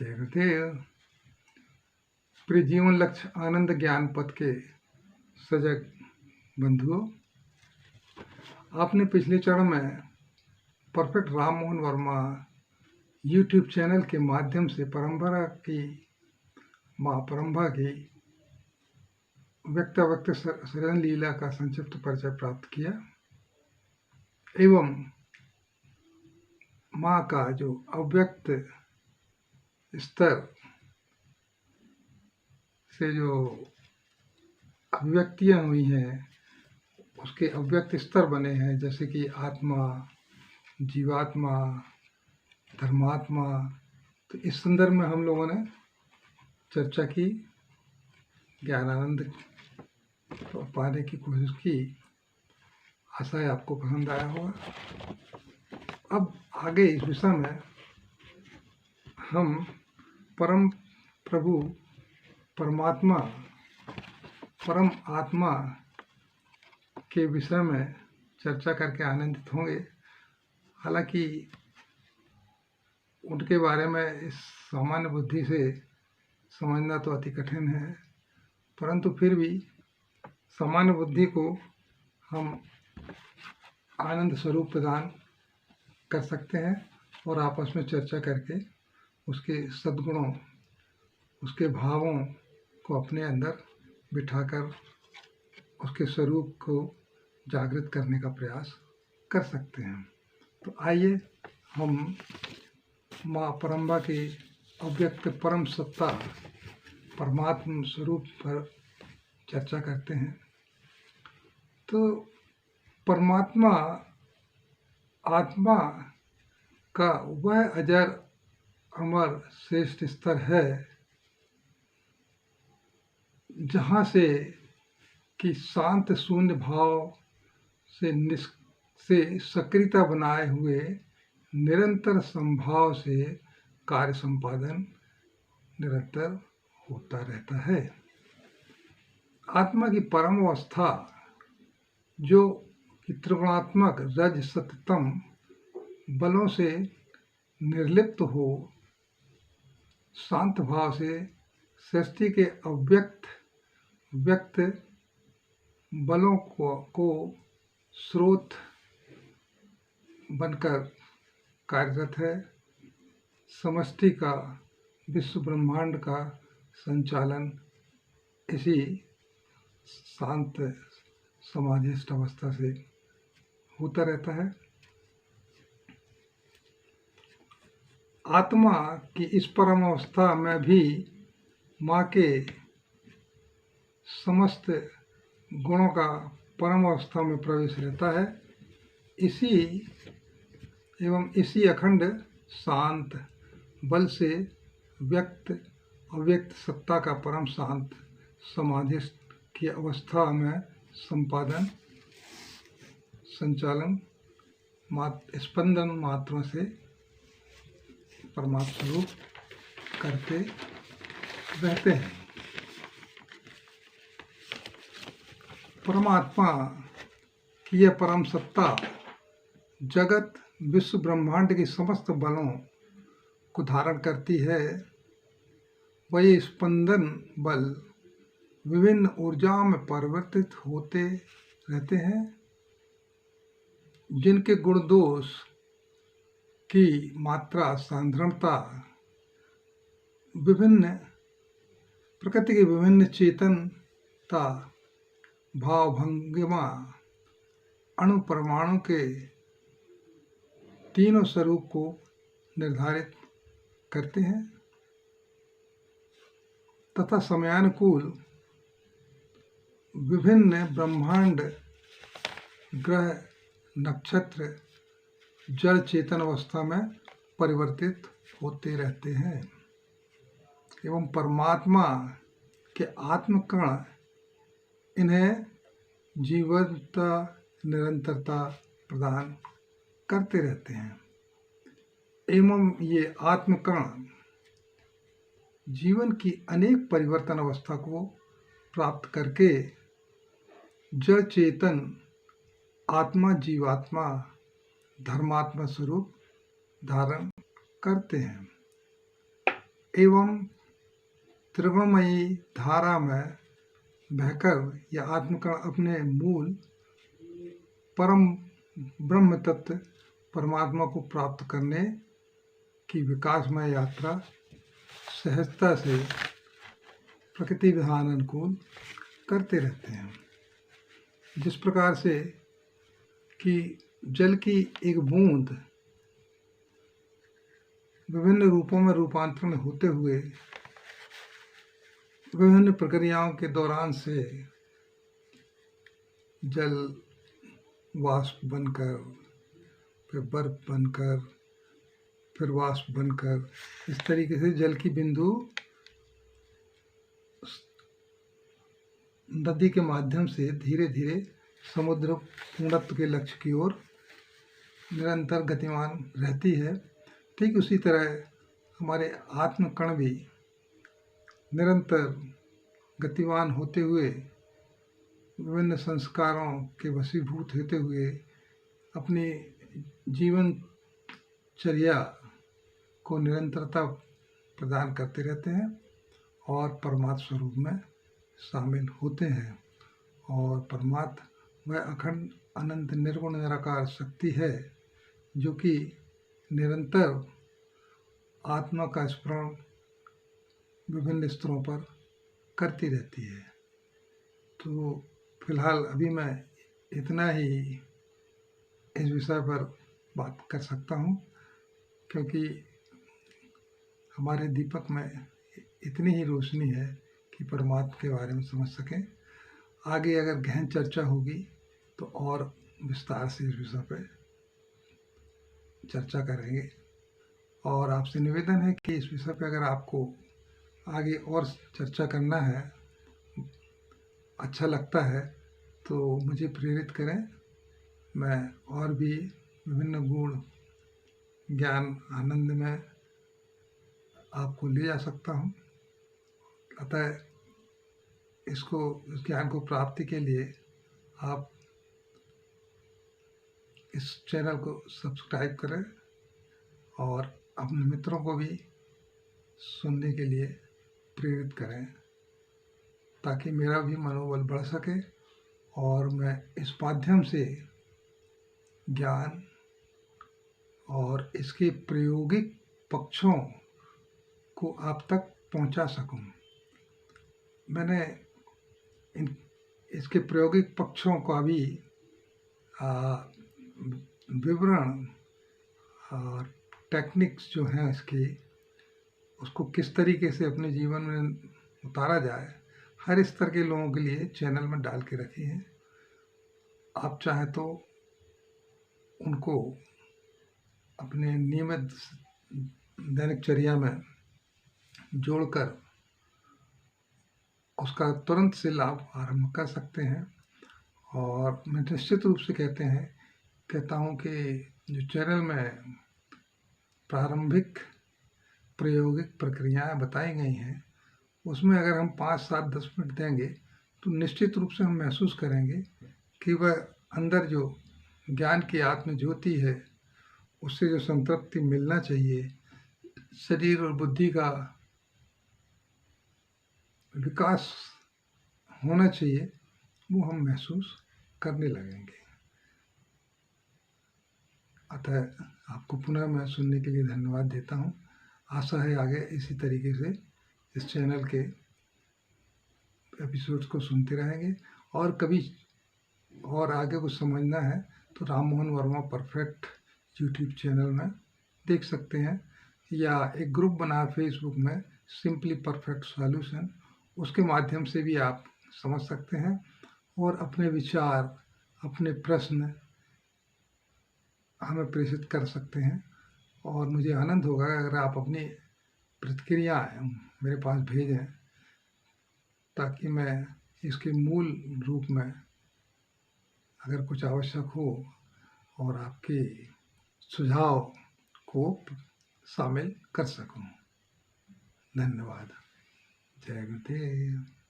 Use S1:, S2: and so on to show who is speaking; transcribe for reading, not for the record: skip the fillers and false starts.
S1: जय गुरुदेव। प्रिय जीवन लक्ष्य आनंद ज्ञान पथ के सजग बंधुओं, आपने पिछले चरण में perfect Ram Mohan Verma YouTube channel के माध्यम से परंपरा की माँ परंपरा की व्यक्त शरण लीला का संक्षिप्त परिचय प्राप्त किया एवं माँ का जो अव्यक्त स्तर से जो अभिव्यक्तियाँ हुई हैं उसके अव्यक्त स्तर बने हैं, जैसे कि आत्मा, जीवात्मा, धर्मात्मा। तो इस संदर्भ में हम लोगों ने चर्चा की, ज्ञानानंद पाने की कोशिश की। आशा है आपको पसंद आया होगा। अब आगे इस विषय में हम परम प्रभु परमात्मा परम आत्मा के विषय में चर्चा करके आनंदित होंगे। हालांकि उनके बारे में इस सामान्य बुद्धि से समझना तो अति कठिन है, परंतु फिर भी सामान्य बुद्धि को हम आनंद स्वरूप प्रदान कर सकते हैं और आपस में चर्चा करके उसके सद्गुणों, उसके भावों को अपने अंदर बिठाकर उसके स्वरूप को जागृत करने का प्रयास कर सकते हैं। तो आइए हम माँ परम्बा की अव्यक्त परम सत्ता परमात्म स्वरूप पर चर्चा करते हैं। तो परमात्मा आत्मा का वह अजर अमर श्रेष्ठ स्तर है जहाँ से कि शांत शून्य भाव से सक्रियता बनाए हुए निरंतर संभाव से कार्य संपादन निरंतर होता रहता है। आत्मा की परम अवस्था जो कि त्रिगुणात्मक रज सततम बलों से निर्लिप्त हो, शांत भाव से सृष्टि के व्यक्त बलों को स्रोत बनकर कार्यरत है। समष्टि का, विश्व ब्रह्मांड का संचालन इसी शांत समाधिस्थ अवस्था से होता रहता है। आत्मा की इस परम अवस्था में भी माँ के समस्त गुणों का परम अवस्था में प्रवेश रहता है। इसी अखंड शांत बल से अव्यक्त सत्ता का परम शांत समाधि की अवस्था में संपादन संचालन स्पंदन मात्रों से परमात्मा स्वरूप करते रहते हैं। परमात्मा की यह परम सत्ता जगत, विश्व ब्रह्मांड की समस्त बलों को धारण करती है। वही स्पंदन बल विभिन्न ऊर्जाओं में परिवर्तित होते रहते हैं, जिनके गुण दोष की मात्रा, साधारणता, प्रकृति की विभिन्न चेतनता, भाव भंगिमा, अणु परमाणु के तीनों स्वरूप को निर्धारित करते हैं तथा समयानुकूल विभिन्न ब्रह्मांड, ग्रह, नक्षत्र जड़ चेतन अवस्था में परिवर्तित होते रहते हैं एवं परमात्मा के आत्मकण इन्हें जीवंतता, निरंतरता प्रदान करते रहते हैं एवं ये आत्मकण जीवन की अनेक परिवर्तन अवस्था को प्राप्त करके जड़ चेतन आत्मा, जीवात्मा, धर्मात्मा स्वरूप धारण करते हैं। एवं त्रिगुणमयी धारा में बहकर यह आत्मकण अपने मूल परम ब्रह्म तत्व परमात्मा को प्राप्त करने की विकासमय यात्रा सहजता से प्रकृति विधान अनुकूल करते रहते हैं। जिस प्रकार से कि जल की एक बूंद विभिन्न रूपों में रूपांतरण होते हुए विभिन्न प्रक्रियाओं के दौरान से जल वाष्प बनकर, फिर बर्फ बनकर, फिर वाष्प बनकर, इस तरीके से जल की बिंदु नदी के माध्यम से धीरे धीरे समुद्र पूर्णत्व के लक्ष्य की ओर निरंतर गतिमान रहती है। ठीक उसी तरह हमारे आत्मकण भी निरंतर गतिवान होते हुए विभिन्न संस्कारों के वशीभूत होते हुए अपनी जीवनचर्या को निरंतरता प्रदान करते रहते हैं और परमात्म स्वरूप में शामिल होते हैं। और परमात्मा वह अखंड अनंत निर्गुण निराकार शक्ति है जो कि निरंतर आत्मा का स्मरण विभिन्न स्तरों पर करती रहती है। तो फिलहाल अभी मैं इतना ही इस विषय पर बात कर सकता हूँ, क्योंकि हमारे दीपक में इतनी ही रोशनी है कि परमात्मा के बारे में समझ सकें। आगे अगर गहन चर्चा होगी तो और विस्तार से इस विषय पर चर्चा करेंगे। और आपसे निवेदन है कि इस विषय पर अगर आपको आगे और चर्चा करना है, अच्छा लगता है, तो मुझे प्रेरित करें। मैं और भी विभिन्न गुण ज्ञान आनंद में आपको ले जा सकता हूँ। अतः इस ज्ञान को प्राप्ति के लिए आप इस चैनल को सब्सक्राइब करें और अपने मित्रों को भी सुनने के लिए प्रेरित करें, ताकि मेरा भी मनोबल बढ़ सके और मैं इस माध्यम से ज्ञान और इसके प्रायोगिक पक्षों को आप तक पहुंचा सकूं। मैंने इसके प्रायोगिक पक्षों का भी विवरण और टेक्निक्स जो हैं इसकी, उसको किस तरीके से अपने जीवन में उतारा जाए, हर स्तर के लोगों के लिए चैनल में डाल के रखी है। आप चाहें तो उनको अपने नियमित दैनिकचर्या में जोड़कर उसका तुरंत से लाभ आरंभ कर सकते हैं। और मैं निश्चित रूप से कहता हूँ कि जो चैनल में प्रारंभिक प्रायोगिक प्रक्रियाएं बताई गई हैं, उसमें अगर हम 5, 7, 10 मिनट देंगे तो निश्चित रूप से हम महसूस करेंगे कि वह अंदर जो ज्ञान की आत्म ज्योति है, उससे जो संतृप्ति मिलना चाहिए, शरीर और बुद्धि का विकास होना चाहिए, वो हम महसूस करने लगेंगे। अतः आपको पुनः मैं सुनने के लिए धन्यवाद देता हूँ। आशा है आगे इसी तरीके से इस चैनल के एपिसोड्स को सुनते रहेंगे। और कभी और आगे कुछ समझना है तो Ram Mohan Verma perfect YouTube channel में देख सकते हैं, या एक ग्रुप बना फेसबुक में सिंपली परफेक्ट सॉल्यूशन, उसके माध्यम से भी आप समझ सकते हैं और अपने विचार, अपने प्रश्न हमें प्रेषित कर सकते हैं। और मुझे आनंद होगा अगर आप अपनी प्रतिक्रियाएं मेरे पास भेजें, ताकि मैं इसके मूल रूप में अगर कुछ आवश्यक हो और आपके सुझाव को शामिल कर सकूं। धन्यवाद। जय गुरुदेव।